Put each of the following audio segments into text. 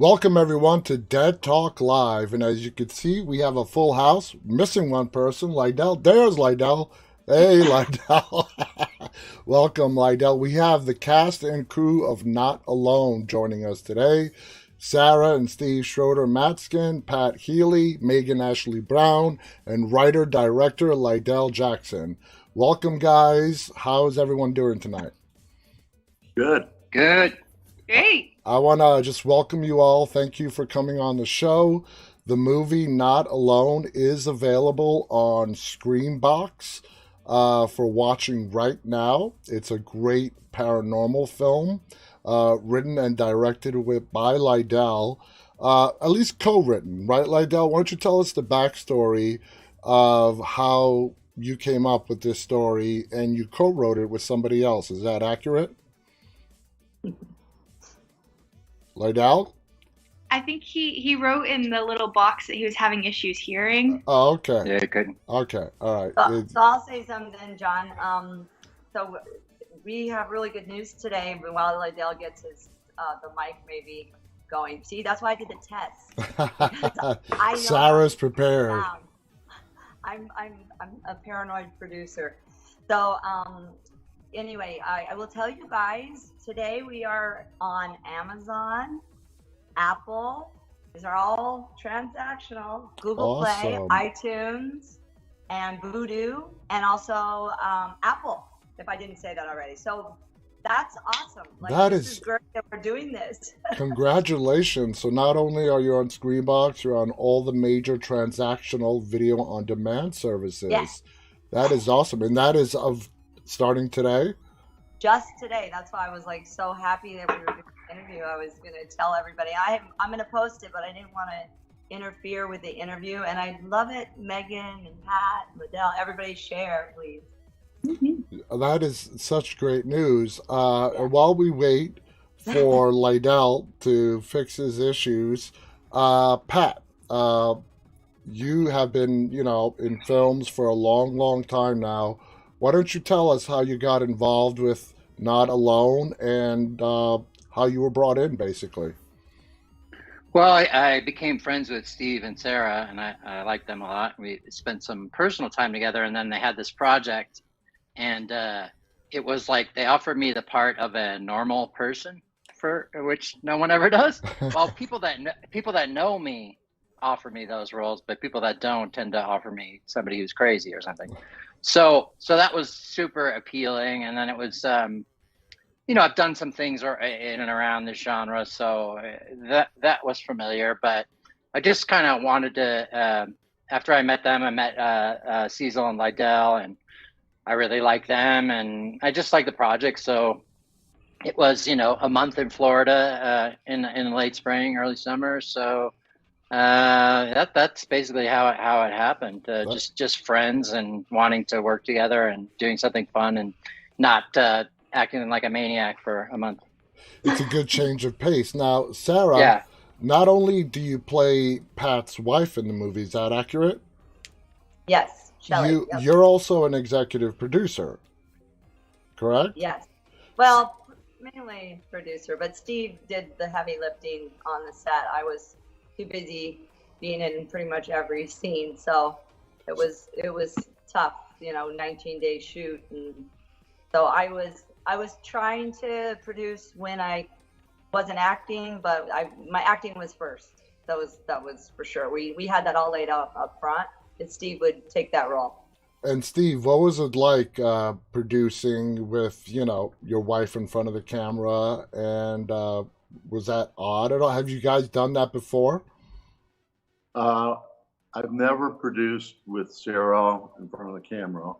Welcome everyone to Dead Talk Live, and as you can see, we have a full house. Missing one person, Lydell. There's Lydell. Hey, Lydell. Welcome, Lydell. We have the cast and crew of Not Alone joining us today. Sarah and Steve Schroeder Matskin, Pat Healy, Megan Ashley Brown, and writer-director Lydell Jackson. Welcome, guys. How's everyone doing tonight? Good. Good. Great. I want to just welcome you all. Thank you for coming on the show. The movie Not Alone is available on Screenbox for watching right now. It's a great paranormal film written and directed by Lydell, at least co-written, right, Lydell? Why don't you tell us the backstory of how you came up with this story and you co-wrote it with somebody else. Is that accurate? Lydell? I think he wrote in the little box that he was having issues hearing. Oh, okay. Yeah, good. Okay, all right. So I'll say something, John. So we have really good news today. While Lydell gets his the mic maybe going. See, that's why I did the test. I know Sarah's prepared. I'm a paranoid producer. So anyway, I will tell you guys, today we are on Amazon, Apple. These are all transactional. Google Play, iTunes, and Vudu, and also Apple, if I didn't say that already. So that's awesome. This is great that we're doing this. Congratulations. So not only are you on Screenbox, you're on all the major transactional video on demand services. Yes. That is awesome. And that is starting today? Just today. That's why I was like so happy that we were doing the interview. I was going to tell everybody. I'm going to post it, but I didn't want to interfere with the interview. And I love it. Megan and Pat, Lydell, everybody share, please. That is such great news. And while we wait for Lydell to fix his issues, Pat, you have been, in films for a long, long time now. Why don't you tell us how you got involved with Not Alone and how you were brought in, basically? Well, I became friends with Steve and Sarah, and I liked them a lot. We spent some personal time together, and then they had this project, and it was like they offered me the part of a normal person, for which no one ever does. Well, people that know me offer me those roles, but people that don't tend to offer me somebody who's crazy or something. So that was super appealing. And then it was, I've done some things in and around this genre, so that was familiar. But I just kind of wanted to, after I met them, I met Cecil and Lydell, and I really like them, and I just like the project. So it was, a month in Florida in late spring, early summer. So that's basically how it happened. Just friends and wanting to work together and doing something fun and not acting like a maniac for a month. It's a good change of pace. Now, Sarah, not only do you play Pat's wife in the movie, is that accurate? Yes, Shelley. You're also an executive producer, correct? Yes. Well, mainly producer, but Steve did the heavy lifting on the set. I was too busy being in pretty much every scene, so it was tough, 19-day shoot, and so I was trying to produce when I wasn't acting, but my acting was first. That was for sure. We had that all laid out up front, and Steve would take that role. And Steve, what was it like producing with your wife in front of the camera, and was that odd at all? Have you guys done that before? I've never produced with Sarah in front of the camera.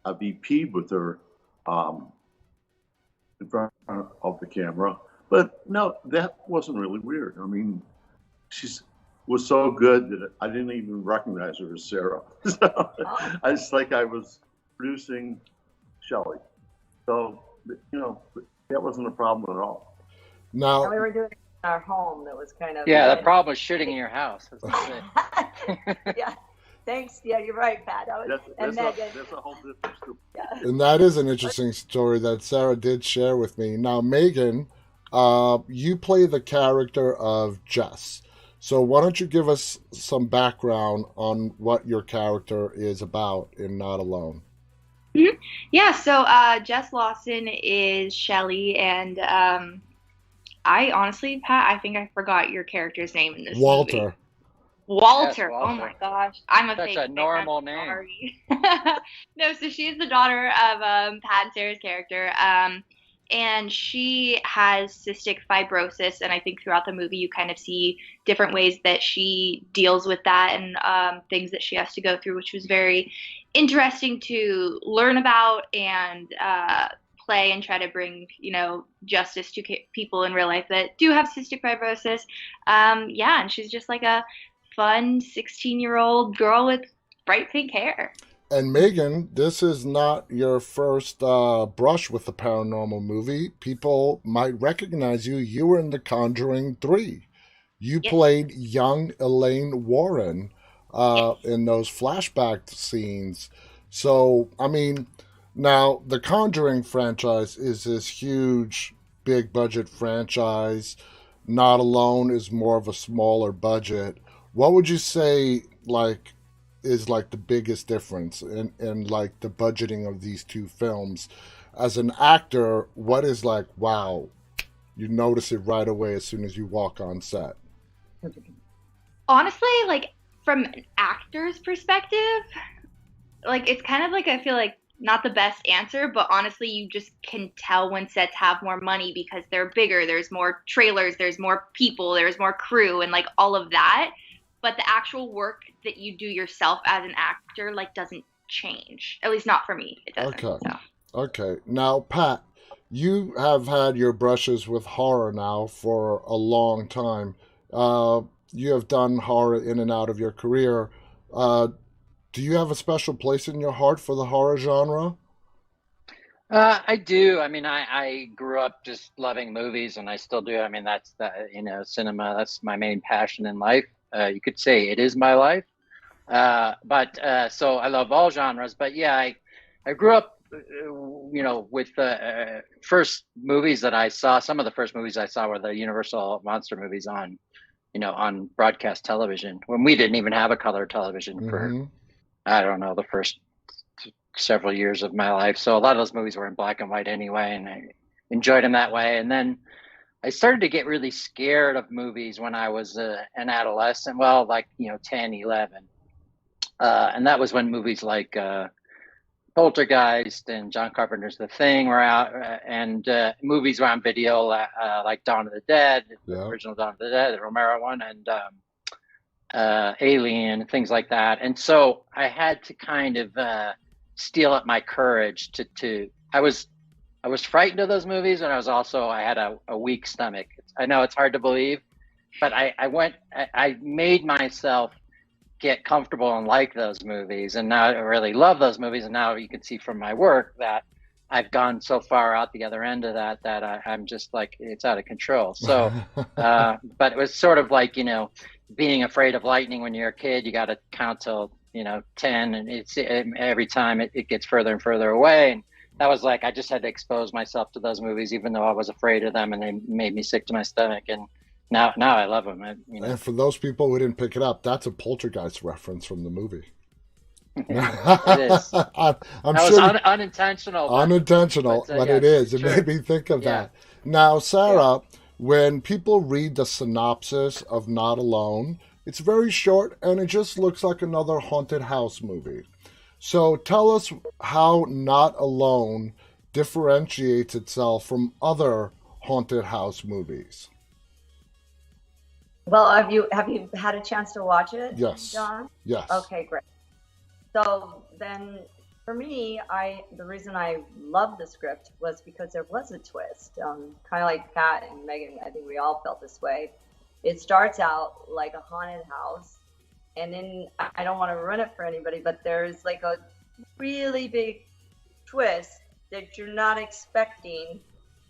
I've EP'd with her in front of the camera, but no, that wasn't really weird. I mean, she was so good that I didn't even recognize her as Sarah. So it's like I was producing Shelley. So, that wasn't a problem at all. Now, we were doing it in our home. That was kind of the problem was shitting in your house. Yeah. Thanks. Yeah, you're right, Pat. That's a whole different story. Yeah. And that is an interesting story that Sarah did share with me. Now, Megan, You play the character of Jess. So why don't you give us some background on what your character is about in Not Alone? Mhm. Yeah, so Jess Lawson is Shelly, and I honestly, Pat, I think I forgot your character's name in this movie. Walter. Walter. Yes, Oh Walter. my gosh, I'm a Such fake a fan. normal I'm name. sorry. No, so she's the daughter of Pat and Sarah's character, and she has cystic fibrosis, and I think throughout the movie you kind of see different ways that she deals with that and things that she has to go through, which was very interesting to learn about and play and try to bring, justice to people in real life that do have cystic fibrosis. Yeah, and she's just like a fun 16-year-old girl with bright pink hair. And Megan, this is not your first brush with the paranormal movie. People might recognize you. You were in The Conjuring 3. You Yes. played young Elaine Warren Yes. in those flashback scenes. So, I mean, now the Conjuring franchise is this huge, big budget franchise. Not Alone is more of a smaller budget. What would you say, like, is like the biggest difference in like the budgeting of these two films? As an actor, what is like, wow, you notice it right away as soon as you walk on set? Honestly, like from an actor's perspective, like it's kind of like I feel like not the best answer, but honestly, you just can tell when sets have more money because they're bigger, there's more trailers, there's more people, there's more crew, and like all of that. But the actual work that you do yourself as an actor like doesn't change. At least not for me. It doesn't. Okay. So. Okay. Now, Pat, you have had your brushes with horror now for a long time. You have done horror in and out of your career. Do you have a special place in your heart for the horror genre? I do. I mean, I grew up just loving movies, and I still do. I mean, that's cinema. That's my main passion in life. You could say it is my life. But so I love all genres. But yeah, I grew up, with the first movies that I saw. Some of the first movies I saw were the Universal monster movies on broadcast television when we didn't even have a color television for, Mm-hmm. I don't know, the first several years of my life. So a lot of those movies were in black and white anyway, and I enjoyed them that way. And then I started to get really scared of movies when I was an adolescent. Well, like 10, 11. And that was when movies like Poltergeist and John Carpenter's The Thing were out, and movies were on video like Dawn of the Dead, the original Dawn of the Dead, the Romero one, and Alien, things like that. And so I had to kind of steel up my courage to I was frightened of those movies, and I had a weak stomach. I know it's hard to believe, but I made myself get comfortable and like those movies, and now I really love those movies. And now you can see from my work that I've gone so far out the other end of that I'm just like, it's out of control. So but it was sort of like being afraid of lightning when you're a kid. You got to count till 10, and every time it gets further and further away. And that was like, I just had to expose myself to those movies, even though I was afraid of them, and they made me sick to my stomach. And now I love them. And for those people who didn't pick it up, that's a Poltergeist reference from the movie. It is. I'm that sure was unintentional. Unintentional, but yes, it is. It true. made me think of Yeah. that. Now, Sarah, when people read the synopsis of Not Alone, it's very short and it just looks like another haunted house movie. So tell us how Not Alone differentiates itself from other haunted house movies. Well, have you had a chance to watch it? Yes. John? Yes. Okay, great. So then, for me, the reason I loved the script was because there was a twist. Kind of like Pat and Megan, I think we all felt this way. It starts out like a haunted house, and then I don't want to ruin it for anybody, but there's like a really big twist that you're not expecting,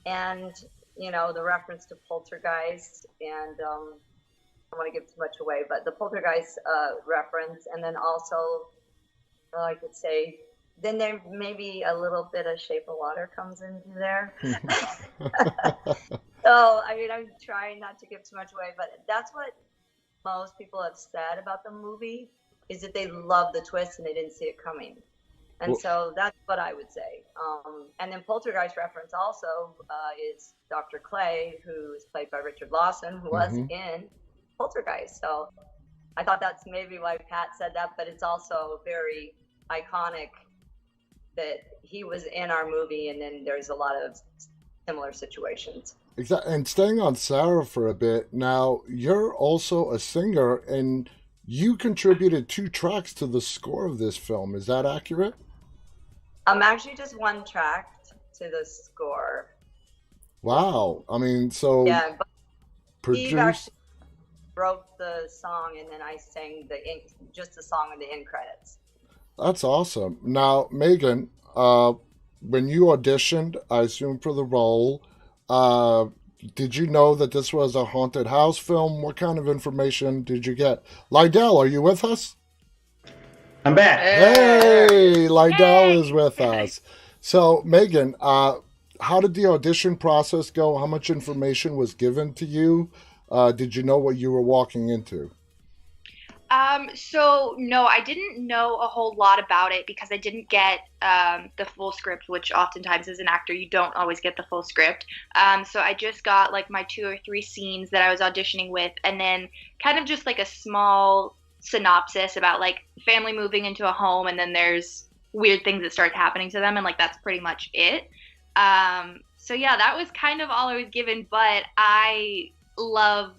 and the reference to Poltergeist, and I don't want to give too much away, but the Poltergeist reference, and then also I could say then there maybe a little bit of Shape of Water comes into there. So, I mean, I'm trying not to give too much away, but that's what most people have said about the movie, is that they love the twist and they didn't see it coming. And Well- so that's what I would say. And then Poltergeist reference also is Dr. Clay, who is played by Richard Lawson, who was in Poltergeist. So I thought that's maybe why Pat said that, but it's also very iconic that he was in our movie, and then there's a lot of similar situations. Exactly. And staying on Sarah for a bit, now you're also a singer, and you contributed 2 tracks to the score of this film. Is that accurate? Actually just 1 track to the score. Wow. I mean, so Yeah, but Steve produce. actually wrote the song, and then I sang just the song in the end credits. That's awesome. Now, Megan, when you auditioned, I assume for the role, did you know that this was a haunted house film? What kind of information did you get? Lydell, are you with us? I'm back. Hey, Lydell Yay! is with us. So, Megan, how did the audition process go? How much information was given to you? Did you know what you were walking into? So no, I didn't know a whole lot about it because I didn't get the full script, which oftentimes as an actor you don't always get the full script. So I just got like my 2 or 3 scenes that I was auditioning with, and then kind of just like a small synopsis about like family moving into a home, and then there's weird things that start happening to them, and like that's pretty much it. So yeah, that was kind of all I was given, but I love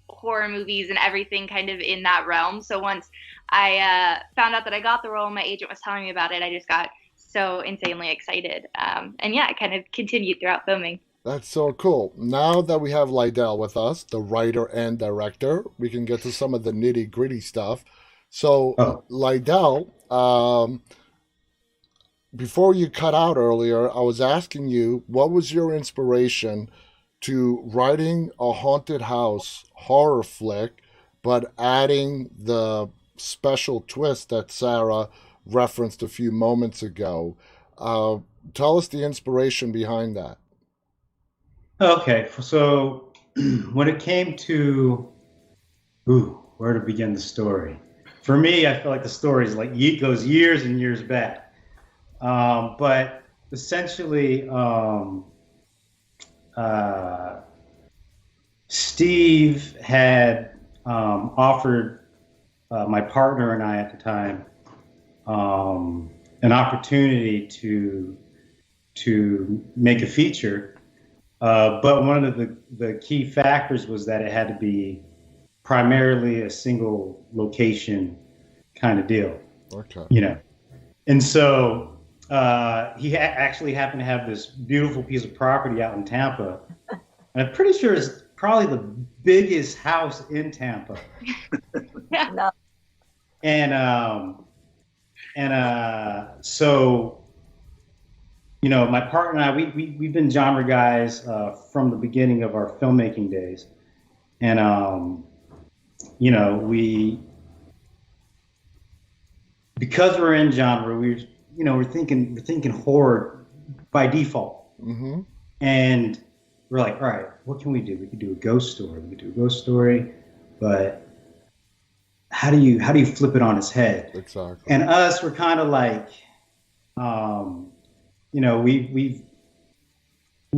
horror movies and everything kind of in that realm. So once I found out that I got the role and my agent was telling me about it, I just got so insanely excited. And yeah, it kind of continued throughout filming. That's so cool. Now that we have Lydell with us, the writer and director, we can get to some of the nitty gritty stuff. So, Lydell, before you cut out earlier, I was asking you, what was your inspiration to writing a haunted house horror flick, but adding the special twist that Sarah referenced a few moments ago? Tell us the inspiration behind that. Okay, so when it came to where to begin the story, for me, I feel like the story is like goes years and years back. But essentially, Steve had offered my partner and I at the time an opportunity to make a feature. But one of the key factors was that it had to be primarily a single location kind of deal. Okay. You know, and so he actually happened to have this beautiful piece of property out in Tampa, and I'm pretty sure it's probably the biggest house in Tampa. No. So, you know, my partner and I, we've been genre guys from the beginning of our filmmaking days. And, you know, because we're in genre, we're thinking horror by default. Mm-hmm. And we're like, all right, what can we do? We could do a ghost story. But how do you flip it on its head? Exactly. And us, we're kind of like, you know, we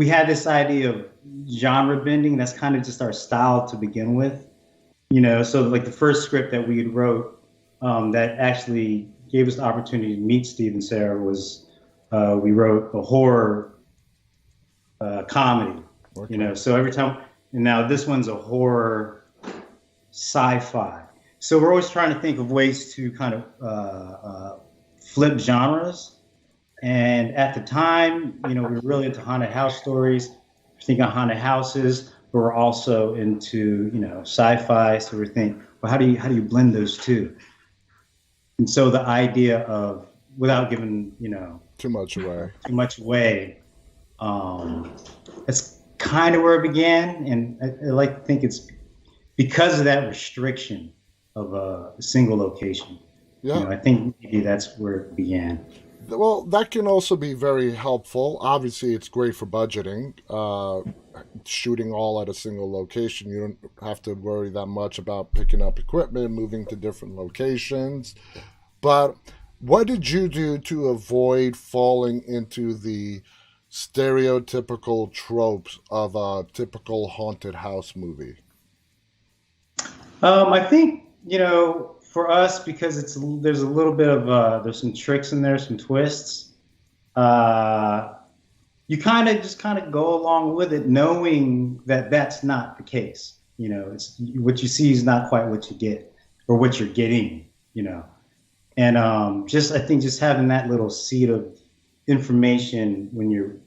had this idea of genre bending. That's kind of just our style to begin with, you know. So like the first script that we wrote that actually gave us the opportunity to meet Steve and Sarah was we wrote a horror comedy, Okay. you know. So every time, and now this one's a horror sci-fi. So we're always trying to think of ways to kind of flip genres. And at the time, you know, we were really into haunted house stories. We're thinking of haunted houses, but we're also into, you know, sci-fi. So we're thinking, well, how do you blend those two? And so the idea of, without giving, you know, Too much away. that's kind of where it began. And I like to think it's because of that restriction of a single location. Yeah. You know, I think maybe that's where it began. Well, that can also be very helpful. Obviously, it's great for budgeting. Shooting all at a single location, you don't have to worry that much about picking up equipment, moving to different locations. But what did you do to avoid falling into the stereotypical tropes of a typical haunted house movie? I think, for us, because there's a little bit of there's some tricks in there, some twists. You kind of go along with it, knowing that that's not the case. It's what you see is not quite what you get or what you're getting. And I think just having that little seed of information when you're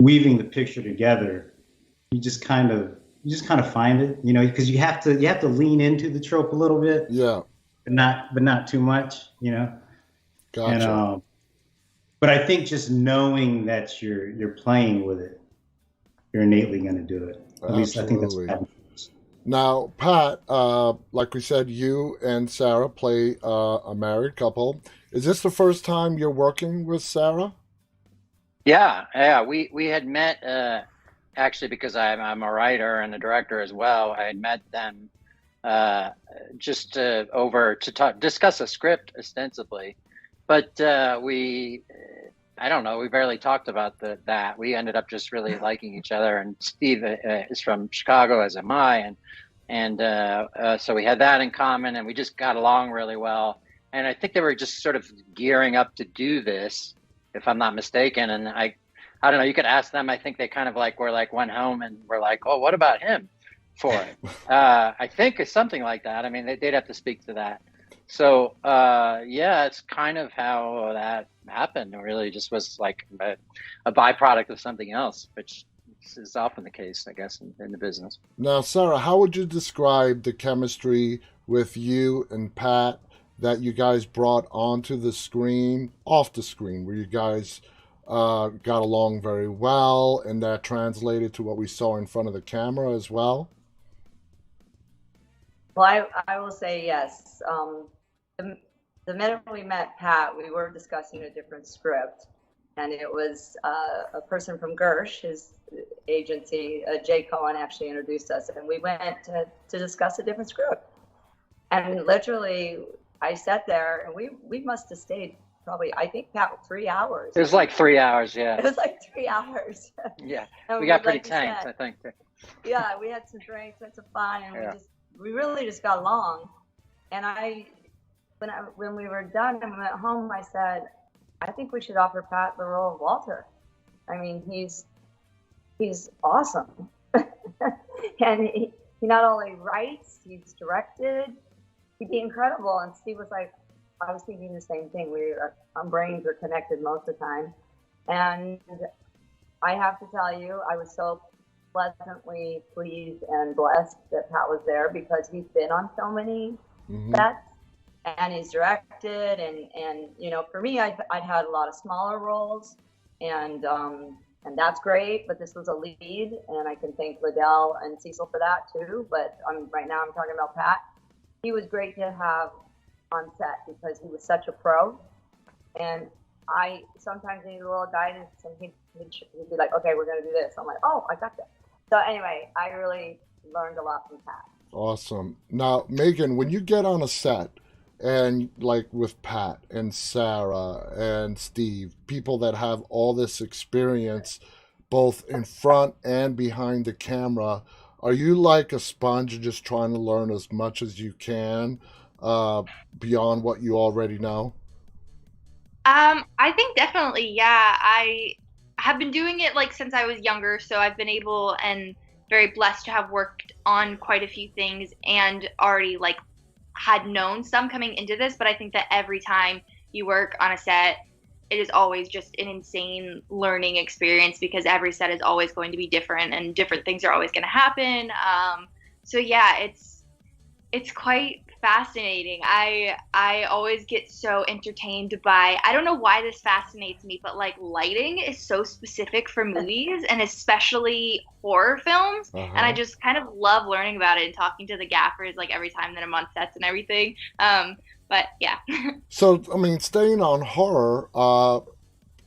weaving the picture together, you just kind of find it, because you have to lean into the trope a little bit. Yeah. But not too much. Gotcha. And, but I think just knowing that you're playing with it, you're innately going to do it. At least I think that's what happens. Now, Pat, like we said, you and Sarah play a married couple. Is this the first time you're working with Sarah? Yeah. We had met actually because I'm a writer and a director as well. I had met them just over to discuss a script ostensibly, but I don't know, we barely talked about that. We ended up just really liking each other, and Steve is from Chicago, as am I, and so we had that in common, and we just got along really well. And I think they were just sort of gearing up to do this, if I'm not mistaken. And I don't know, you could ask them. I think they kind of went home and were like, oh, what about him for it? I think it's something like that. I mean, they'd have to speak to that. So, it's kind of how that happened. It really just was like a byproduct of something else, which is often the case, I guess, in the business. Now, Sarah, how would you describe the chemistry with you and Pat that you guys brought onto the screen, off the screen, where you guys got along very well, and that translated to what we saw in front of the camera as well? Well, I will say yes. The minute we met Pat, we were discussing a different script, and it was a person from Gersh, his agency, Jay Cohen, actually introduced us, and we went to discuss a different script. And literally, I sat there, and we must have stayed probably, I think, Pat, 3 hours. It was like 3 hours, yeah. It was like 3 hours. Yeah, we got pretty tanked, I think. Yeah, we had some drinks, had some fun, and we really just got along. And when we were done and we went home, I said, I think we should offer Pat the role of Walter. I mean, he's awesome. And he not only writes, he's directed. He'd be incredible. And Steve was like, I was thinking the same thing. Our brains are connected most of the time. And I have to tell you, I was so pleasantly pleased and blessed that Pat was there, because he's been on so many sets, and he's directed, and for me, I'd had a lot of smaller roles, and that's great, but this was a lead, and I can thank Liddell and Cecil for that too. But right now I'm talking about Pat. He was great to have on set because he was such a pro, and I sometimes need a little guidance, and he'd be like, okay, we're going to do this. I'm like, oh, I got that. So anyway, I really learned a lot from Pat. Awesome. Now, Megan, when you get on a set, and like with Pat and Sarah and Steve, people that have all this experience, both in front and behind the camera, are you like a sponge just trying to learn as much as you can beyond what you already know? I think definitely, yeah. I have been doing it since I was younger, so I've been able and very blessed to have worked on quite a few things and already had known some coming into this. But I think that every time you work on a set, it is always just an insane learning experience, because every set is always going to be different and different things are always going to happen. So yeah, it's quite fascinating. I always get so entertained by, I don't know why this fascinates me, but lighting is so specific for movies, and especially horror films. And I just kind of love learning about it and talking to the gaffers every time that I'm on sets and everything. But yeah. So, I mean, staying on horror,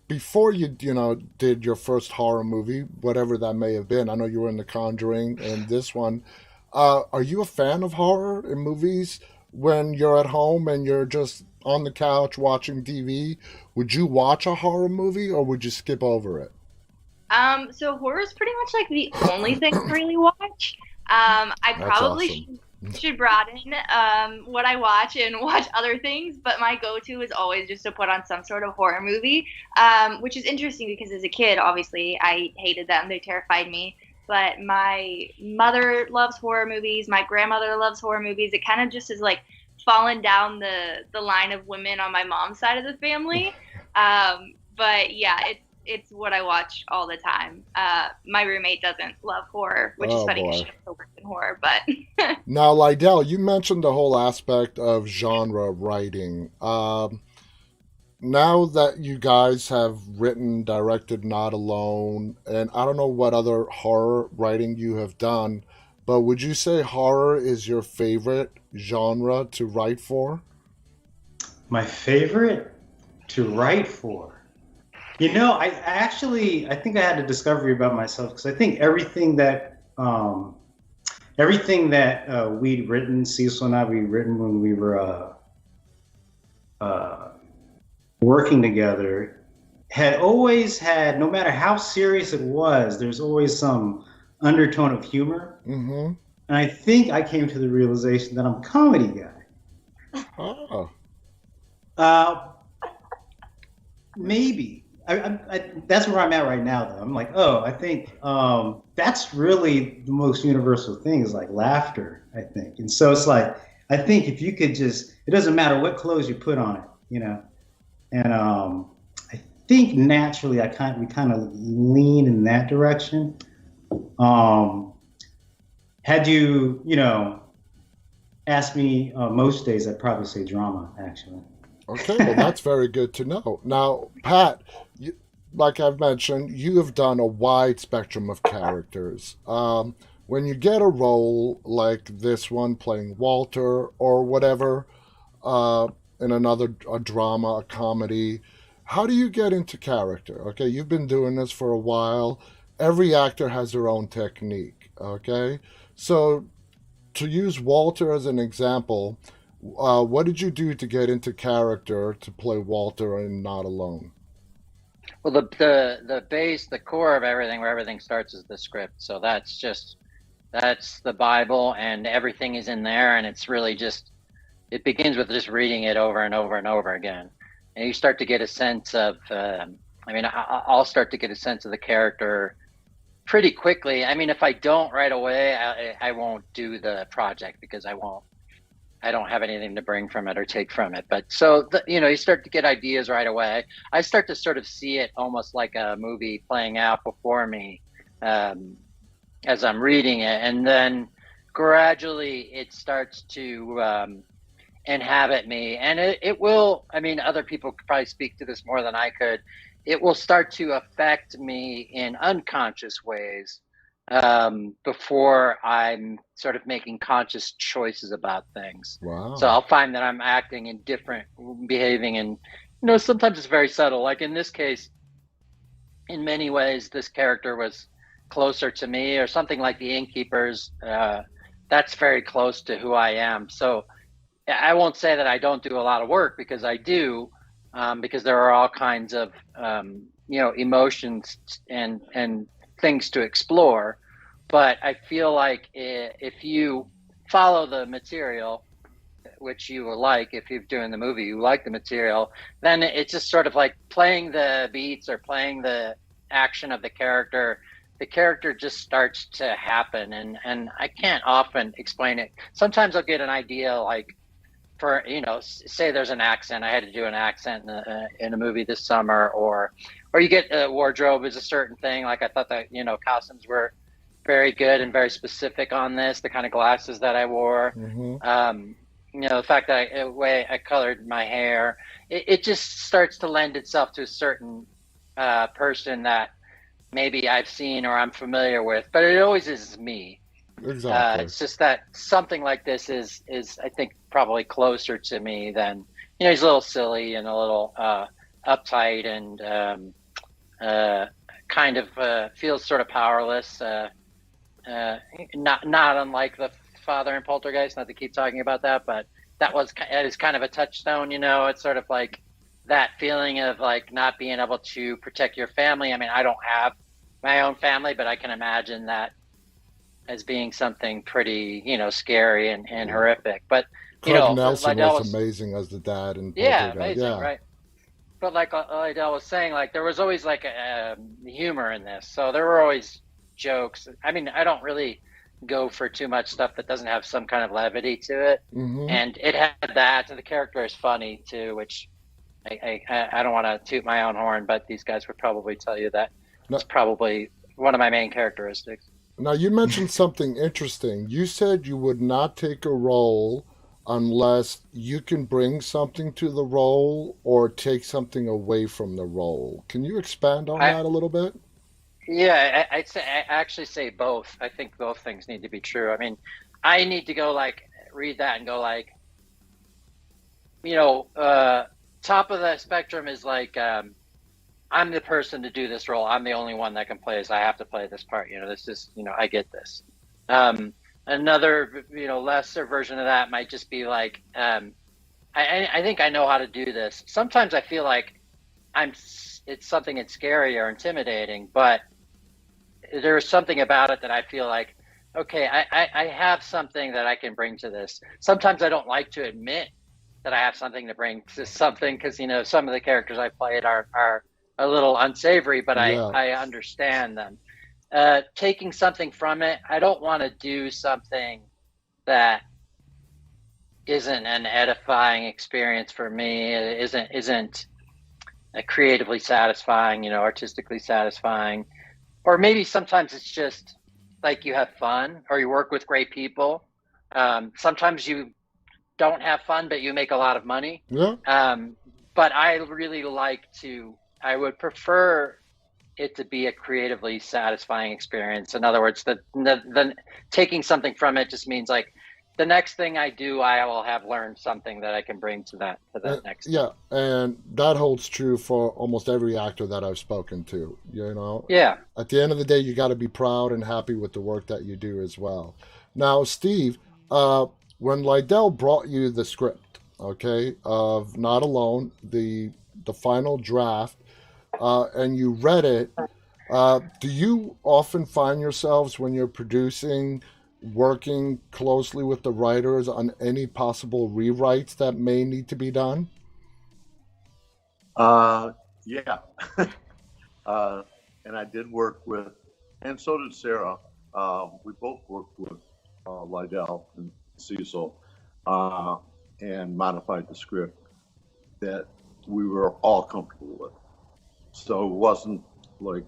before you did your first horror movie, whatever that may have been, I know you were in The Conjuring and this one. Are you a fan of horror in movies when you're at home and you're just on the couch watching TV? Would you watch a horror movie or would you skip over it? So horror is pretty much like the only thing I really watch. I That's probably awesome. should broaden what I watch and watch other things, but my go-to is always just to put on some sort of horror movie, which is interesting because as a kid, obviously, I hated them. They terrified me. But my mother loves horror movies. My grandmother loves horror movies. It kind of just is like fallen down the line of women on my mom's side of the family. But yeah, it's what I watch all the time. My roommate doesn't love horror, which is Oh funny because boy. she also works in horror. But Now, Lydell, you mentioned the whole aspect of genre writing. Now that you guys have written, directed Not Alone, and I don't know what other horror writing you have done, but would you say horror is your favorite genre to write for? My favorite to write for. I think I had a discovery about myself because I think everything that we'd written, Cecil and I, we'd written when we were working together, had always had, no matter how serious it was, there's always some undertone of humor. Mm-hmm. And I think I came to the realization that I'm a comedy guy. Oh. Uh, Maybe. That's where I'm at right now, though. I'm like, I think that's really the most universal thing is like laughter, I think. And so it's like, I think if you could it doesn't matter what clothes you put on it. And I think naturally we kind of lean in that direction. Had asked me most days, I'd probably say drama, actually. Okay, well, that's very good to know. Now, Pat, like I've mentioned, you have done a wide spectrum of characters. When you get a role like this one, playing Walter or whatever, in a drama, a comedy, how do you get into character? Okay, you've been doing this for a while. Every actor has their own technique. Okay, so to use Walter as an example, what did you do to get into character to play Walter in Not Alone? Well, the base, the core of everything, where everything starts, is the script. So that's the Bible, and everything is in there, and it's really just, it begins with just reading it over and over and over again, and you start to get a sense of. I'll start to get a sense of the character pretty quickly. I mean, if I don't right away, I won't do the project because I don't have anything to bring from it or take from it. But so, you start to get ideas right away. I start to sort of see it almost like a movie playing out before me as I'm reading it. And then gradually it starts to inhabit me. And it will, other people could probably speak to this more than I could. It will start to affect me in unconscious ways before I'm sort of making conscious choices about things. Wow. So I'll find that I'm acting in different, behaving, and sometimes it's very subtle. Like in this case, in many ways, this character was closer to me, or something like the Innkeepers. That's very close to who I am. So I won't say that I don't do a lot of work, because I do, because there are all kinds of emotions and things to explore. But I feel like if you follow the material, which you will like, if you're doing the movie, you like the material, then it's just sort of like playing the beats or playing the action of the character. The character just starts to happen, and I can't often explain it. Sometimes I'll get an idea, like, for, say there's an accent. I had to do an accent in a movie this summer, or you get a wardrobe is a certain thing. Like I thought that, costumes were very good and very specific on this, the kind of glasses that I wore. Mm-hmm. The fact that the way I colored my hair, it just starts to lend itself to a certain person that maybe I've seen or I'm familiar with, but it always is me. Exactly. It's just that something like this is I think probably closer to me than, he's a little silly and a little uptight and kind of feels sort of powerless. Not unlike the father in Poltergeist. Not to keep talking about that, but that is kind of a touchstone. It's sort of like that feeling of like not being able to protect your family. I mean, I don't have my own family, but I can imagine that as being something pretty, scary and horrific. But Craig Nelson Lydell was amazing as the dad in yeah, Poltergeist. amazing, Yeah. right? But like Lydell was saying, like there was always like humor in this, so there were always jokes. I mean, I don't really go for too much stuff that doesn't have some kind of levity to it, and it had that, and the character is funny too, which I don't want to toot my own horn, but these guys would probably tell you that it's probably one of my main characteristics. Now, you mentioned something interesting. You said you would not take a role unless you can bring something to the role or take something away from the role. Can you expand on that a little bit? Yeah, I actually say both. I think both things need to be true. I mean, I need to go like read that and go like, top of the spectrum is like, I'm the person to do this role. I'm the only one that can play this. I have to play this part. This is, I get this. Another, lesser version of that might just be like, I think I know how to do this. Sometimes I feel like it's something that's scary or intimidating, but there's something about it that I feel like, okay, I have something that I can bring to this. Sometimes I don't like to admit that I have something to bring to something because, some of the characters I played are a little unsavory, but I understand them. Taking something from it, I don't want to do something that isn't an edifying experience for me. It isn't creatively satisfying, artistically satisfying. Or maybe sometimes it's just like you have fun or you work with great people. Sometimes you don't have fun, but you make a lot of money. Yeah. But I really I would prefer it to be a creatively satisfying experience. In other words, the taking something from it just means like the next thing I do, I will have learned something that I can bring to that next. Yeah, and that holds true for almost every actor that I've spoken to. Yeah. At the end of the day, you got to be proud and happy with the work that you do as well. Now, Steve, when Lydell brought you the script, okay, of Not Alone, the final draft, and you read it, do you often find yourselves when you're producing working closely with the writers on any possible rewrites that may need to be done? Yeah. And I did work with, and so did Sarah. We both worked with Lydell and Cecil and modified the script that we were all comfortable with. So it wasn't like,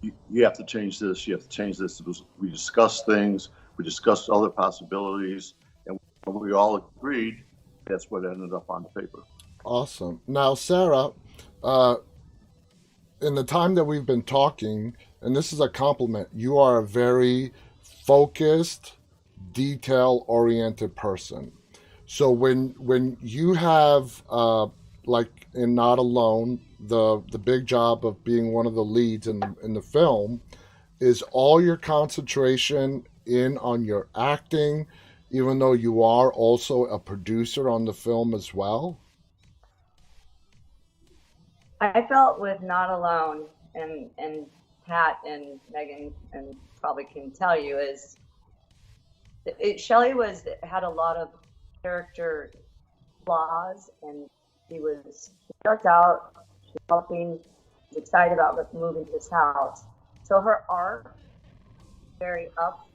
you have to change this, you have to change this. We discussed things, we discussed other possibilities, and when we all agreed, that's what ended up on the paper. Awesome. Now, Sarah, in the time that we've been talking, and this is a compliment, you are a very focused, detail-oriented person. So when you have, like in Not Alone, the big job of being one of the leads in the film, is all your concentration in on your acting, even though you are also a producer on the film as well? I felt with Not Alone, and Pat and Megan and probably can tell you, is Shelley had a lot of character flaws, and she starts out, she's helping, she's excited about moving to this house. So her arc very up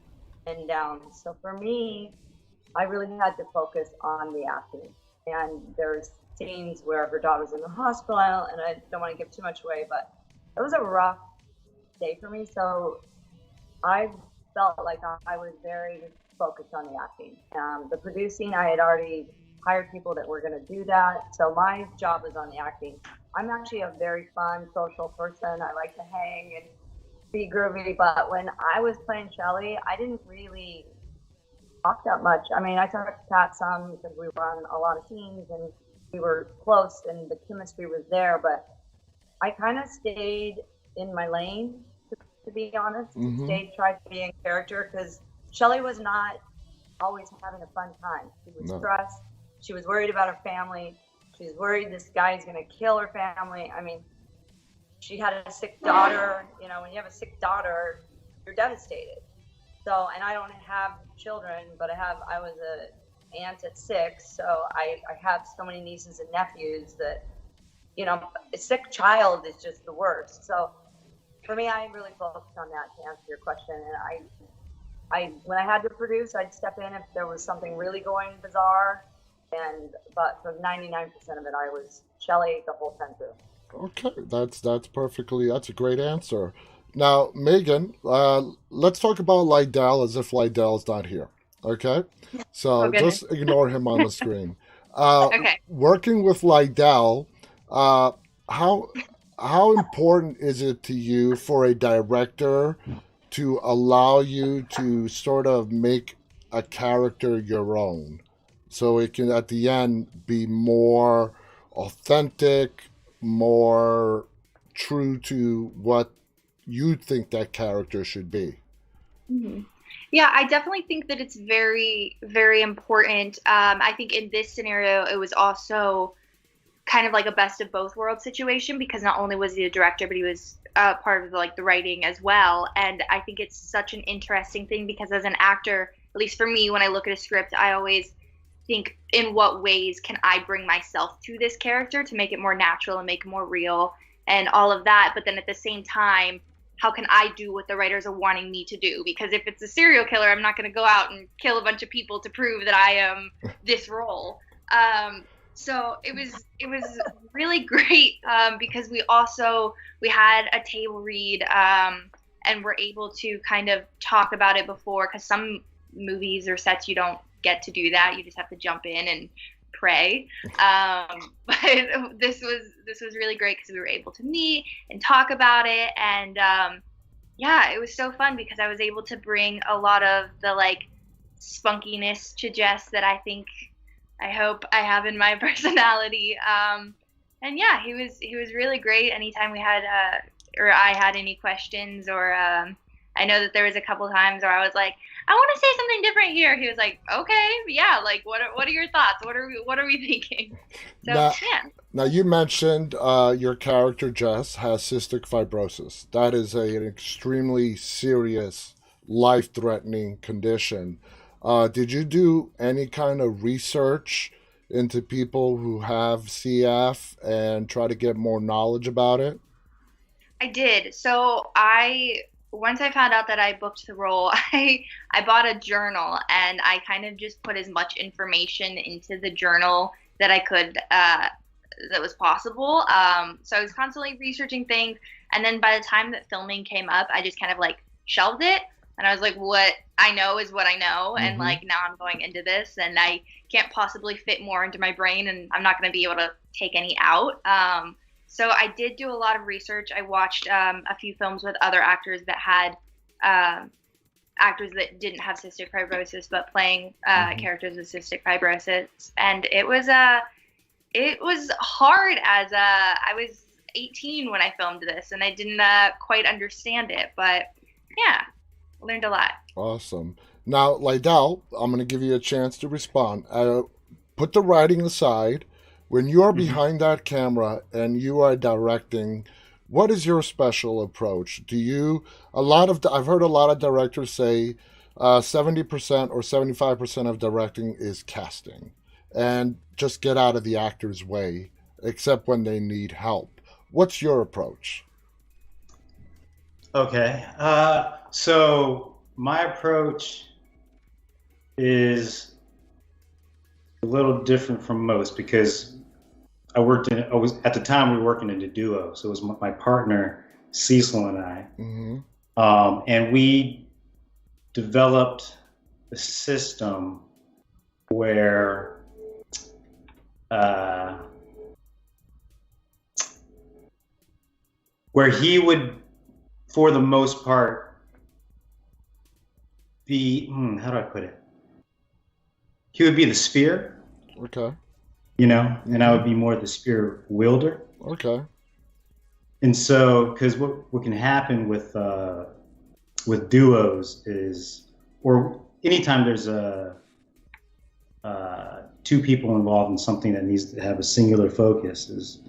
and down. So for me, I really had to focus on the acting. And there's scenes where her daughter's in the hospital, and I don't want to give too much away, but it was a rough day for me. So I felt like I was very focused on the acting. The producing, I had already hired people that were going to do that. So my job was on the acting. I'm actually a very fun social person. I like to hang and be groovy, but when I was playing Shelley, I didn't really talk that much. I mean, I talked to Pat some because we were on a lot of scenes and we were close and the chemistry was there, but I kind of stayed in my lane, to be honest. Tried to be in character because Shelley was not always having a fun time. She was stressed. She was worried about her family. She was worried this guy's going to kill her family. I mean, she had a sick daughter. You know, when you have a sick daughter, you're devastated. So, and I don't have children, but I was an aunt at 6. So I have so many nieces and nephews that, you know, a sick child is just the worst. So for me, I really focused on that to answer your question. And I when I had to produce, I'd step in if there was something really going bizarre. But for 99% of it, I was Shelley the whole time through. Okay, that's a great answer. Now, Megan, let's talk about Lydell as if Lydell's not here. Okay, so just ignore him on the screen. Okay. Working with Lydell, how important is it to you for a director to allow you to sort of make a character your own, so it can at the end be more authentic, more true to what you think that character should be? Mm-hmm. Yeah, I definitely think that it's very, very important. I think in this scenario, it was also kind of like a best of both worlds situation, because not only was he a director, but he was part of the writing as well. And I think it's such an interesting thing because as an actor, at least for me, when I look at a script, I always think, in what ways can I bring myself to this character to make it more natural and make it more real and all of that. But then at the same time, how can I do what the writers are wanting me to do? Because if it's a serial killer, I'm not going to go out and kill a bunch of people to prove that I am this role. So it was really great because we had a table read and were able to kind of talk about it before, because some movies or sets you don't get to do that. You just have to jump in and pray. But this was really great because we were able to meet and talk about it. And yeah, it was so fun because I was able to bring a lot of the spunkiness to Jess that I hope I have in my personality. And yeah, he was really great. Anytime we had or I had any questions, or I know that there was a couple times where I was like, I want to say something different here. He was like, okay, yeah, what are your thoughts? What are we thinking? So yeah. Now you mentioned your character Jess has cystic fibrosis. That is an extremely serious, life-threatening condition. Did you do any kind of research into people who have CF and try to get more knowledge about it? I did. So once I found out that I booked the role, I bought a journal and I kind of just put as much information into the journal that I could, that was possible. So I was constantly researching things. And then by the time that filming came up, I just kind of shelved it. And I was like, what I know is what I know. And now I'm going into this and I can't possibly fit more into my brain and I'm not going to be able to take any out. So I did do a lot of research. I watched a few films with other actors that had actors that didn't have cystic fibrosis, but playing characters with cystic fibrosis. And it was hard as I was 18 when I filmed this and I didn't quite understand it, but yeah, learned a lot. Awesome. Now, Lydell, I'm going to give you a chance to respond. Put the writing aside. When you are behind that camera and you are directing, what is your special approach? I've heard a lot of directors say 70% or 75% of directing is casting and just get out of the actor's way, except when they need help. What's your approach? Okay. So my approach is a little different from most because at the time we were working in a duo. So it was my partner, Cecil, and I. And we developed a system where he would for the most part, be how do I put it? He would be the spear. Okay. You know, and I would be more the spear wielder. Okay. And so, because what can happen with duos is, or anytime there's two people involved in something that needs to have a singular focus, is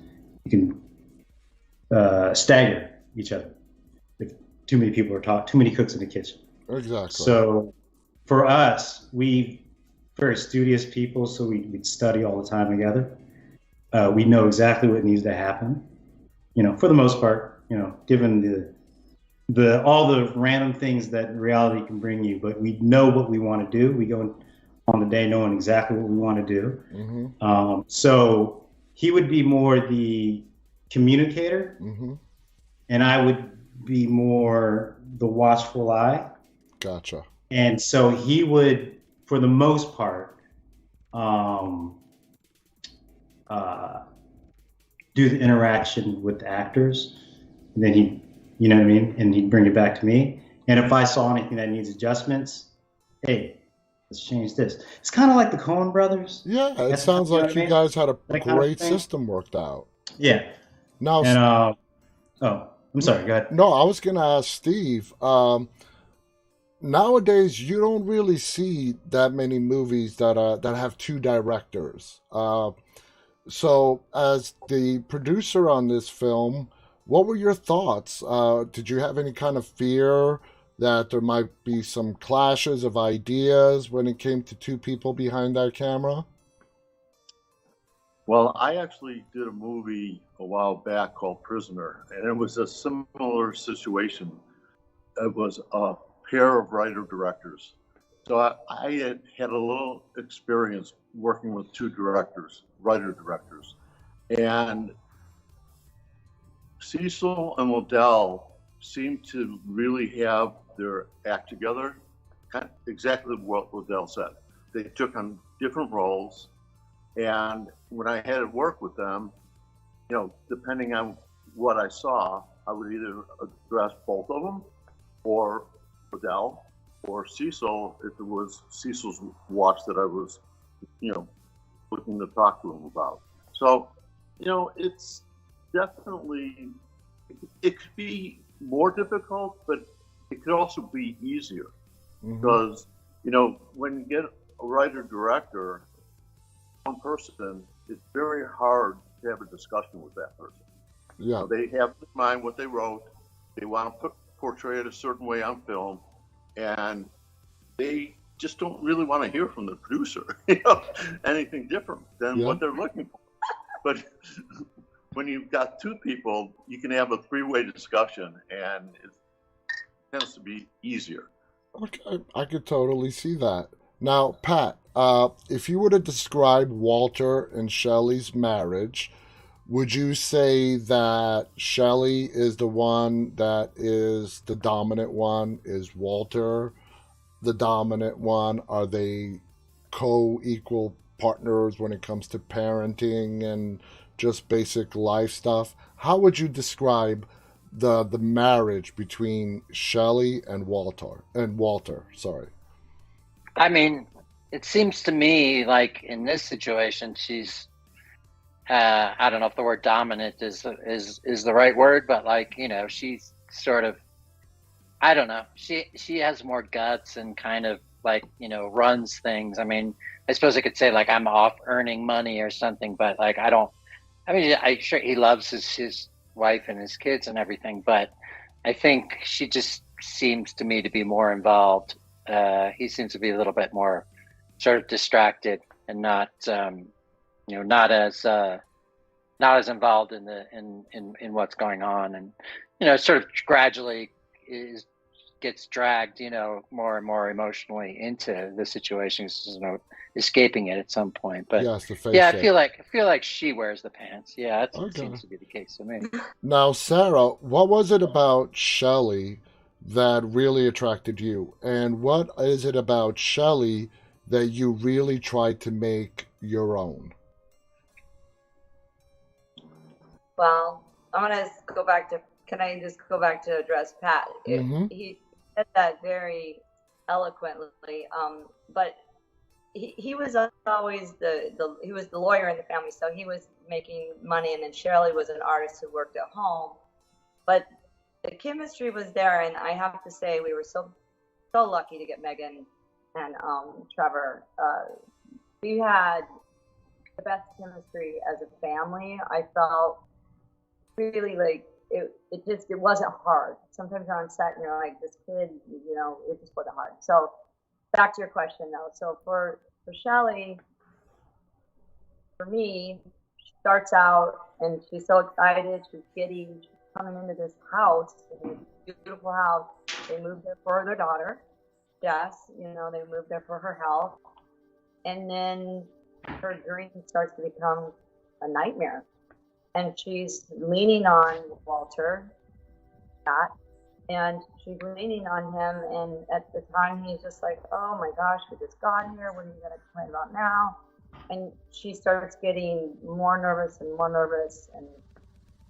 you can stagger each other if too many people are talking, too many cooks in the kitchen. Exactly. So for us, we very studious people, so we'd study all the time together. We know exactly what needs to happen, you know, for the most part, you know, given the all the random things that reality can bring you, but we know what we want to do. We go on the day knowing exactly what we want to do. Mm-hmm. So he would be more the communicator, mm-hmm. and I would be more the watchful eye. Gotcha. And so he would, for the most part, do the interaction with the actors, and then he, you know what I mean, and he'd bring it back to me. And if I saw anything that needs adjustments, hey, let's change this. It's kind of like the Coen brothers. Yeah, it sounds like you guys had a that great kind of system worked out. Yeah. Now, and I'm sorry. Go ahead. No, I was going to ask Steve. Nowadays, you don't really see that many movies that have two directors. So, as the producer on this film, what were your thoughts? Did you have any kind of fear that there might be some clashes of ideas when it came to two people behind that camera? Well, I actually did a movie a while back called Prisoner, and it was a similar situation. It was a pair of writer-directors. So I had a little experience working with two directors, writer-directors. And Cecil and Liddell seemed to really have their act together, exactly what Liddell said. They took on different roles, and when I had to work with them, you know, depending on what I saw, I would either address both of them, or Liddell, or Cecil, if it was Cecil's watch that I was, you know, looking to talk to him about. So, you know, it's definitely, it could be more difficult, but it could also be easier. Mm-hmm. Because, you know, when you get a writer-director, one person, it's very hard to have a discussion with that person. Yeah. So they have in mind what they wrote, they want to portray it a certain way on film, and they just don't really want to hear from the producer, you know, anything different than what they're looking for. But when you've got two people, you can have a three-way discussion, and it tends to be easier. Okay, I could totally see that. Now, Pat, if you were to describe Walter and Shelley's marriage, would you say that Shelley is the one that is the dominant one? Is Walter the dominant one? Are they co-equal partners when it comes to parenting and just basic life stuff? How would you describe the marriage between Shelley and Walter? Sorry. I mean, it seems to me like in this situation, she's I don't know if the word dominant is the right word, but like, you know, she's sort of, I don't know, she has more guts and kind of like, you know, runs things. I mean, I suppose I could say like I'm off earning money or something, but like I'm sure he loves his wife and his kids and everything, but I think she just seems to me to be more involved. He seems to be a little bit more sort of distracted and not you know, not as involved in what's going on, and you know, sort of gradually gets dragged, you know, more and more emotionally into the situation, you know, escaping it at some point. But yes, I feel like she wears the pants. Yeah, that seems to be the case to me. Now, Sarah, what was it about Shelley that really attracted you, and what is it about Shelley that you really tried to make your own? Well, I'm going to go back to can I just go back to address Pat? Mm-hmm. He said that very eloquently, but he was always he was the lawyer in the family, so he was making money, and then Shirley was an artist who worked at home. But the chemistry was there, and I have to say we were so lucky to get Megan and Trevor. We had the best chemistry as a family. I felt really like it wasn't hard. Sometimes on set, you're like, this kid, it just wasn't hard. So back to your question though. So for Shelley, for me, she starts out and she's so excited. She's giddy. She's coming into this house, beautiful house. They moved there for their daughter, Jess. They moved there for her health. And then her dream starts to become a nightmare. And she's leaning on Walter, Pat, and she's leaning on him. And at the time, he's just like, oh my gosh, we just got here. What are you going to complain about now? And she starts getting more nervous and more nervous.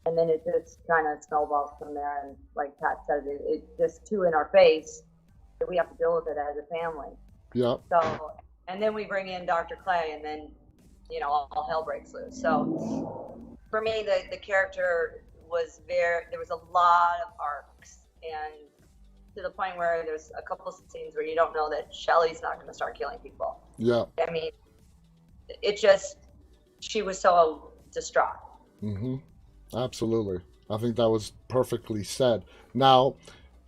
And then it just kind of snowballs from there. And like Pat said, it's just too in our face that we have to deal with it as a family. Yeah. So, and then we bring in Dr. Clay, and then, all hell breaks loose. So for me, the character was there was a lot of arcs, and to the point where there's a couple of scenes where you don't know that Shelley's not going to start killing people. Yeah. I mean, she was so distraught. Mm-hmm. Absolutely. I think that was perfectly said. Now,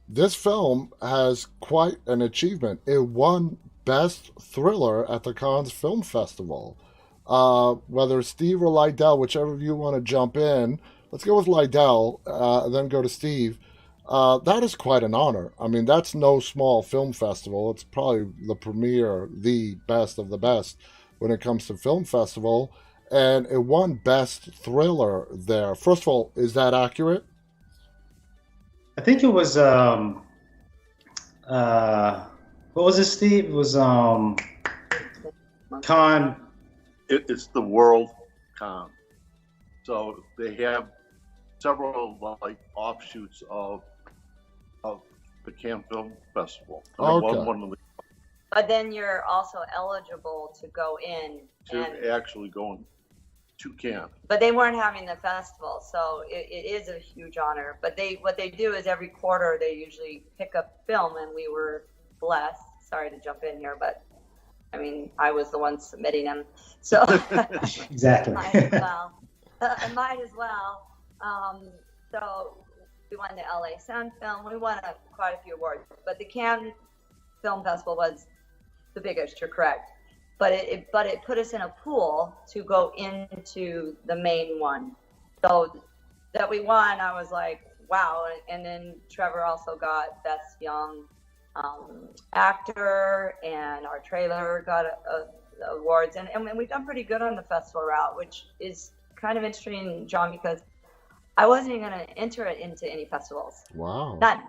this film has quite an achievement. It won Best Thriller at the Cannes Film Festival. Whether Steve or Lydell, whichever of you want to jump in, let's go with Lydell, then go to Steve. That is quite an honor. I mean, that's no small film festival. It's probably the premier, the best of the best when it comes to film festival. And it won Best Thriller there. First of all, is that accurate? I think it was, what was it, Steve? It was Con. It's the World Con. So they have several like offshoots of the Cannes Film Festival. Okay. One of the, But then you're also eligible to go in to actually go to Cannes. But they weren't having the festival, so it is a huge honor. But what they do is every quarter they usually pick up film, and we were blessed. Sorry to jump in here, but I mean, I was the one submitting them, so exactly. might as well. Might as well. So we won the LA Sun Film. We won quite a few awards, but the Cannes Film Festival was the biggest. You're correct. But it put us in a pool to go into the main one. So that we won, I was like, wow. And then Trevor also got Best Young Actor, and our trailer got awards. And we've done pretty good on the festival route, which is kind of interesting, John, because I wasn't even going to enter it into any festivals. Wow. None.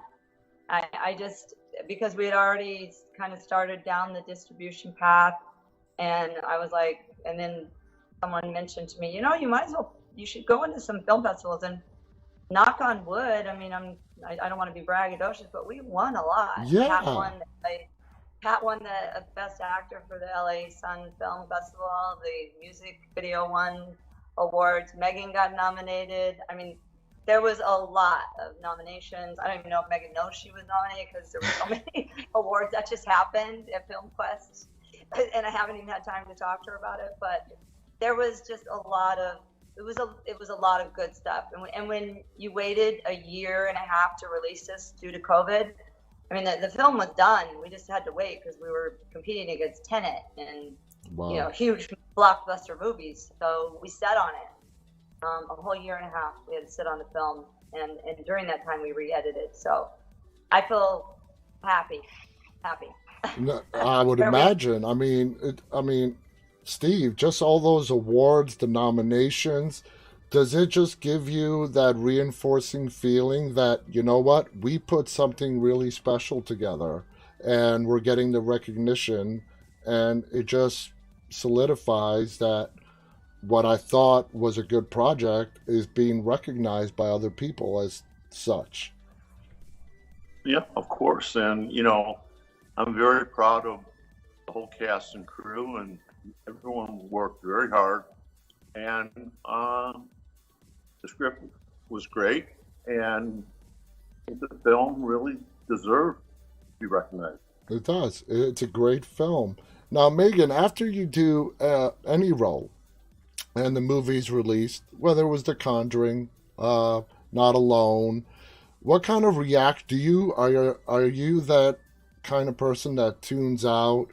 I just, because we had already kind of started down the distribution path. And I was like, and then someone mentioned to me, you should go into some film festivals, and knock on wood. I mean, I don't want to be braggadocious, but we won a lot. Yeah. Pat won the Best Actor for the LA Sun Film Festival. The music video won awards. Megan got nominated. I mean, there was a lot of nominations. I don't even know if Megan knows she was nominated, because there were so many awards that just happened at Film Quest. And I haven't even had time to talk to her about it, but there was just it was a lot of good stuff. And when you waited a year and a half to release this due to COVID, I mean, the film was done. We just had to wait because we were competing against Tenet and Wow. huge blockbuster movies. So we sat on it a whole year and a half. We had to sit on the film, and during that time we re-edited. So I feel happy. No, I would imagine. I mean, Steve, just all those awards, the nominations, does it just give you that reinforcing feeling that, you know what, we put something really special together and we're getting the recognition, and it just solidifies that what I thought was a good project is being recognized by other people as such. Yeah, of course. And, I'm very proud of the whole cast and crew, and everyone worked very hard. And the script was great, and the film really deserved to be recognized. It does. It's a great film. Now, Megan, after you do any role and the movie's released, whether it was The Conjuring, Not Alone, what kind of react do you are you that kind of person that tunes out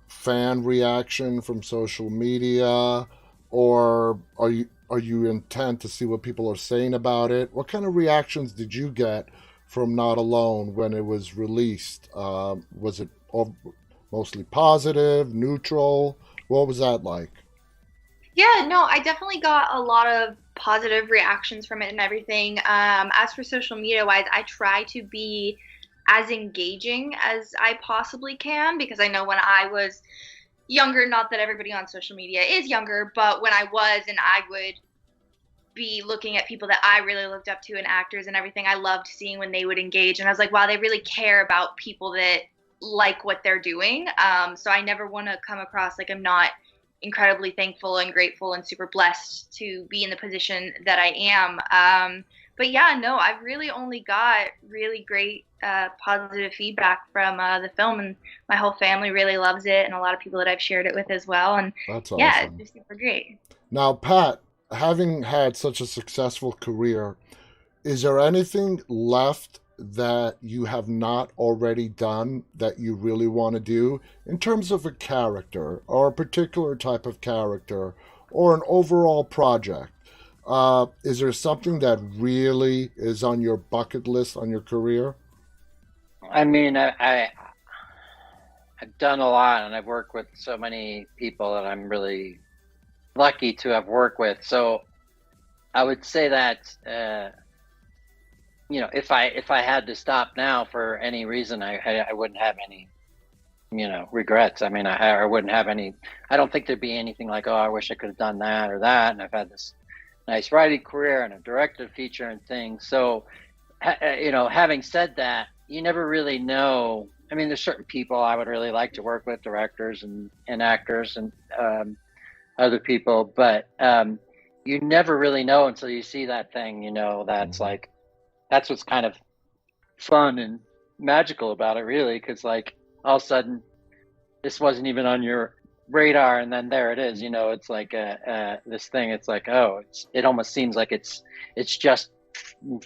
fan reaction from social media, or are you intent to see what people are saying about it? What kind of reactions did you get from Not Alone when it was released? Was it mostly positive, neutral? What was that like? Yeah, no, I definitely got a lot of positive reactions from it and everything. As for social media wise, I try to be as engaging as I possibly can, because I know when I was younger, not that everybody on social media is younger, but when I was, and I would be looking at people that I really looked up to and actors and everything, I loved seeing when they would engage. And I was like, wow, they really care about people that like what they're doing. So I never want to come across like I'm not incredibly thankful and grateful and super blessed to be in the position that I am. But yeah, no, I've really only got really great positive feedback from the film, and my whole family really loves it, and a lot of people that I've shared it with as well. And That's yeah, awesome. it's just super great. Now, Pat, having had such a successful career, is there anything left that you have not already done that you really want to do in terms of a character or a particular type of character or an overall project? Is there something that really is on your bucket list on your career? I mean, I've done a lot, and I've worked with so many people that I'm really lucky to have worked with. So I would say that if I had to stop now for any reason, I wouldn't have any regrets. I mean, I wouldn't have any. I don't think there'd be anything like, oh, I wish I could have done that or that. And I've had this nice writing career, and I've directed a feature and things. So having said that, you never really know. I mean, there's certain people I would really like to work with, directors and actors and other people, but you never really know until you see that thing, that's what's kind of fun and magical about it, really, because like all of a sudden this wasn't even on your radar, and then there it is. It's like this thing. It's like, oh, it almost seems like it's just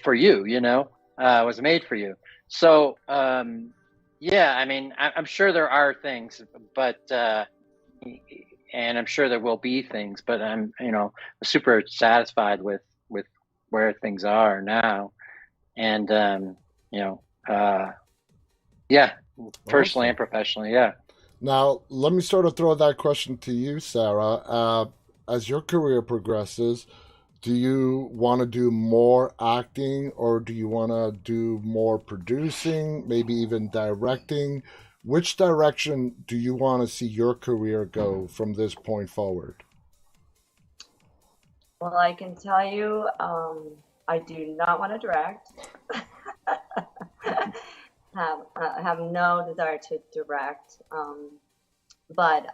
for you. It was made for you. So yeah, I mean, I'm sure there are things, but and I'm sure there will be things, but I'm super satisfied with where things are now. And yeah, personally and professionally, yeah. Now, let me sort of throw that question to you, Sarah. As your career progresses, do you want to do more acting, or do you want to do more producing, maybe even directing? Which direction do you want to see your career go from this point forward? Well, I can tell you, I do not want to direct. have no desire to direct. But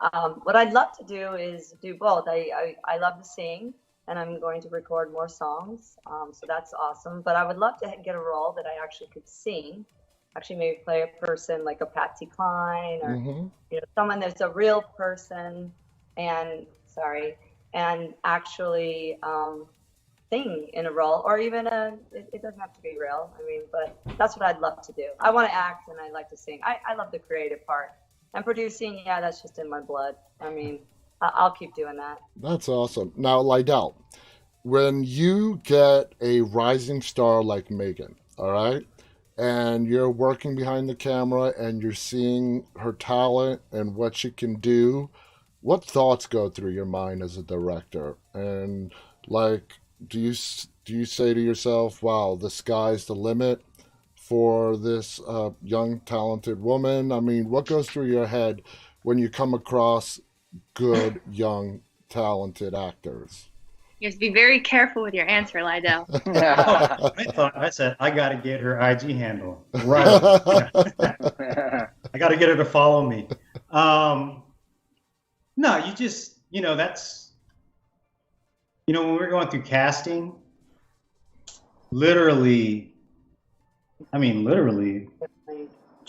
what I'd love to do is do both. I love to sing, and I'm going to record more songs. So that's awesome. But I would love to get a role that I actually could sing. Actually, maybe play a person like a Patsy Cline, or someone that's a real person, and actually sing in a role, or even it doesn't have to be real. I mean, but that's what I'd love to do. I want to act, and I like to sing. I love the creative part. And producing, yeah, that's just in my blood. I mean, I'll keep doing that. That's awesome. Now, Lydell, when you get a rising star like Megan, all right, and you're working behind the camera and you're seeing her talent and what she can do, what thoughts go through your mind as a director? And like, do you say to yourself, wow, the sky's the limit for this young, talented woman? I mean, what goes through your head when you come across good, young, talented actors? You have to be very careful with your answer, Lydell. I said I got to get her IG handle right. I got to get her to follow me. No, you just, that's, when we were going through casting, literally,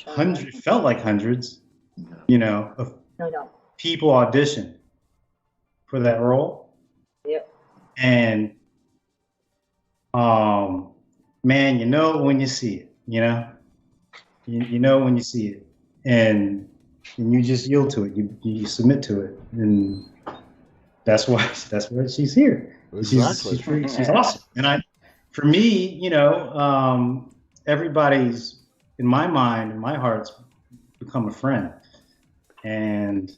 hundreds, felt like hundreds, of people auditioned for that role. Yep. And, man, when you see it, you know when you see it, and you just yield to it. You submit to it, and that's why she's here. Exactly. She's awesome. And for me, everybody's, in my mind, in my heart's become a friend, and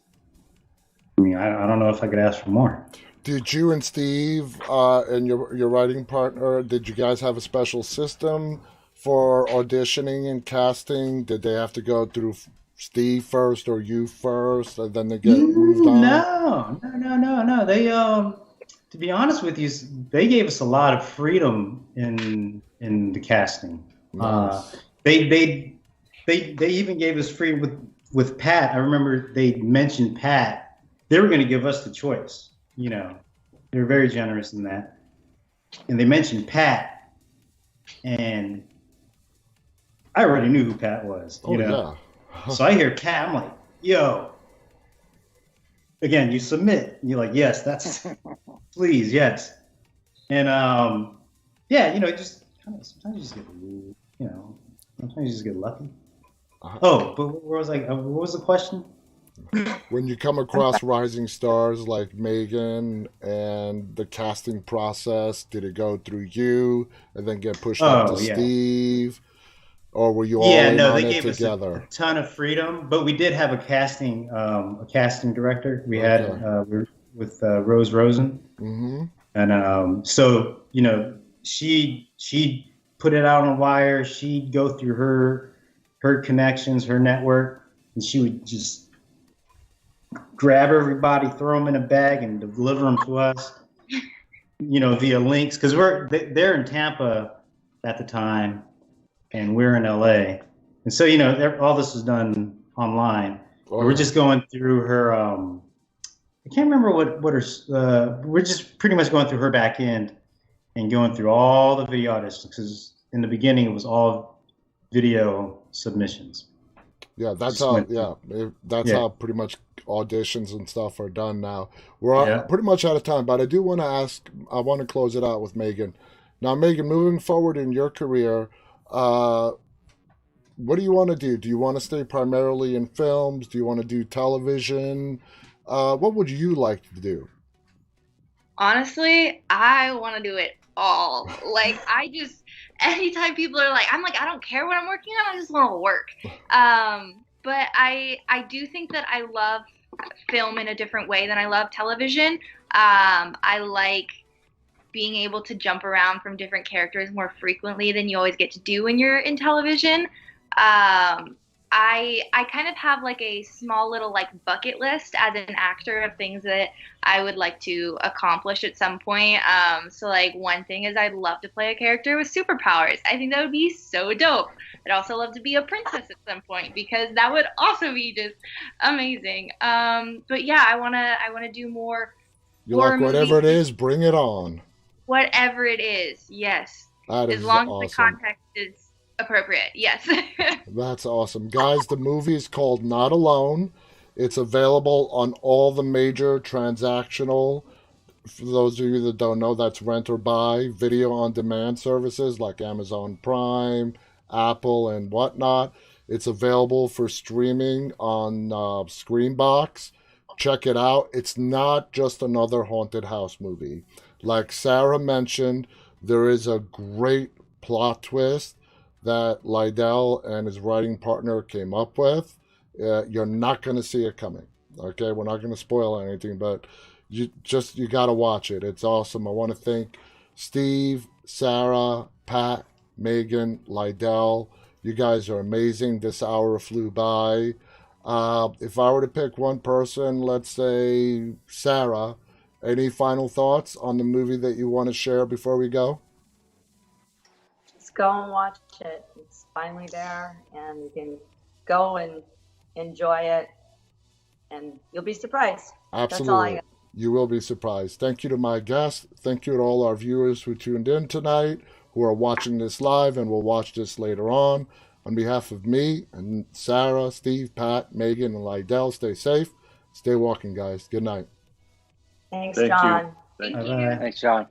I don't know if I could ask for more. Did you and Steve and your writing partner, did you guys have a special system for auditioning and casting? Did they have to go through Steve first or you first, and then they get moved on? No. They, to be honest with you, they gave us a lot of freedom in the casting. Nice. They even gave us freedom with Pat. I remember they mentioned Pat. They were going to give us the choice. They were very generous in that. And they mentioned Pat, and I already knew who Pat was, Yeah. So I hear Pat, I'm like, yo. Again, you submit, and you're like, yes, that's, please, yes. And just kind of, sometimes you just get, sometimes you just get lucky. Oh, but what was the question? When you come across rising stars like Megan and the casting process, did it go through you and then get pushed up to Steve? Or were you all in on they it gave together? us a ton of freedom, but we did have a casting director. We had with Rose Rosen. Mm-hmm. And so, she put it out on wire. She'd go through her connections, her network, and she would just grab everybody, throw them in a bag, and deliver them to us, via links. Because they're in Tampa at the time, and we're in LA. And so, all this is done online. We're just going through her, I can't remember what her, we're just pretty much going through her back end and going through all the video auditions, because in the beginning it was all video submissions. Yeah, that's how pretty much auditions and stuff are done now. We're pretty much out of time, but I do want to I want to close it out with Megan. Now, Megan, moving forward in your career, what do you want to do? Do you want to stay primarily in films? Do you want to do television? What would you like to do? Honestly, I want to do it all. Anytime people are like, I don't care what I'm working on, I just want to work. But I do think that I love film in a different way than I love television. I like being able to jump around from different characters more frequently than you always get to do when you're in television. I kind of have a small little bucket list as an actor of things that I would like to accomplish at some point. So one thing is I'd love to play a character with superpowers. I think that would be so dope. I'd also love to be a princess at some point, because that would also be just amazing. But yeah, I wanna do more. You like whatever it is, bring it on. Whatever it is, yes. As long awesome. as the context is appropriate, yes. That's awesome. Guys, the movie is called Not Alone. It's available on all the major transactional, for those of you that don't know, that's rent or buy, video on demand services like Amazon Prime, Apple, and whatnot. It's available for streaming on Screenbox. Check it out. It's not just another haunted house movie. Like Sarah mentioned, there is a great plot twist that Lydell and his writing partner came up with. You're not going to see it coming. Okay, we're not going to spoil anything, but you got to watch it. It's awesome. I want to thank Steve, Sarah, Pat, Megan, Lydell. You guys are amazing. This hour flew by. If I were to pick one person, let's say Sarah, Any final thoughts on the movie that you want to share before we go? Just go and watch it. It's finally there, and you can go and enjoy it, and you'll be surprised. Absolutely. That's all I got. You will be surprised. Thank you to my guests. Thank you to all our viewers who tuned in tonight, who are watching this live and will watch this later on. On behalf of me and Sarah, Steve, Pat, Megan, and Lydell, stay safe. Stay walking, guys. Good night. Thanks, Thank you. John. Thank Thank you. you. Bye-bye. Thanks, John.